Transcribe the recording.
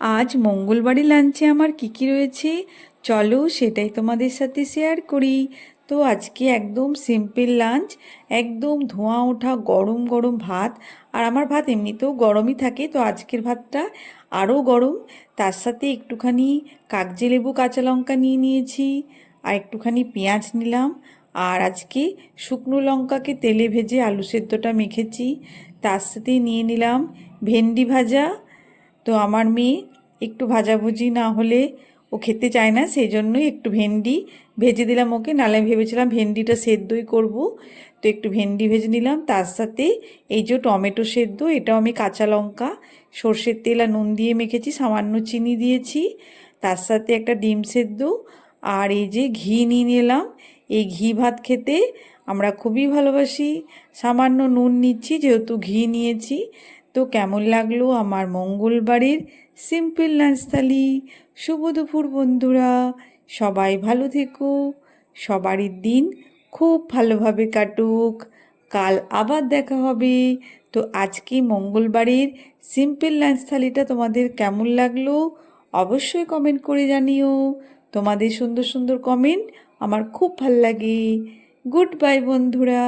আজ মঙ্গলবারে লাঞ্চে আমার কী রয়েছে চলো সেটাই তোমাদের সাথে শেয়ার করি। তো আজকে একদম সিম্পল লাঞ্চ, একদম ধোঁয়া ওঠা গরম গরম ভাত। আর আমার ভাত এমনিতেও গরমই থাকে, তো আজকের ভাতটা আরও গরম। তার সাথে একটুখানি কাগজি লেবু কাঁচা লঙ্কা নিয়ে নিয়েছি, আর একটুখানি পেঁয়াজ নিলাম। আর আজকে শুকনো লঙ্কাকে তেলে ভেজে আলু সেদ্ধটা মেখেছি। তার সাথে নিয়ে নিলাম ভেন্ডি ভাজা। তো আমার মেয়ে একটু ভাজাভুজি না হলে ও খেতে চায় না, সেই জন্যই একটু ভেন্ডি ভেজে দিলাম ওকে, নালে ভেবেছিলাম ভেন্ডিটা সেদ্ধই করব। তো একটু ভেন্ডি ভেজে নিলাম। তার সাথে এই যে টমেটো সেদ্ধ, এটাও আমি কাঁচা লঙ্কা সর্ষের তেল আর নুন দিয়ে মেখেছি, সামান্য চিনি দিয়েছি। তার সাথে একটা ডিম সেদ্ধ, আর এই যে ঘি নিয়ে নিলাম। এই ঘি ভাত খেতে আমরা খুবই ভালোবাসি। সামান্য নুন নিচ্ছি যেহেতু ঘি নিয়েছি। তো কেমন লাগলো আমার মঙ্গলবারের সিম্পল লাঞ্চ থালি। শুভ দুপুর বন্ধুরা, সবাই ভালো থেকো, সবারই দিন খুব ভালোভাবে কাটুক। কাল আবার দেখা হবে। তো আজকে মঙ্গলবারের সিম্পল লাঞ্চ থালিটা তোমাদের কেমন লাগলো অবশ্যই কমেন্ট করে জানিও। তোমাদের সুন্দর সুন্দর কমেন্ট আমার খুব ভাল লাগে। গুড বাই বন্ধুরা।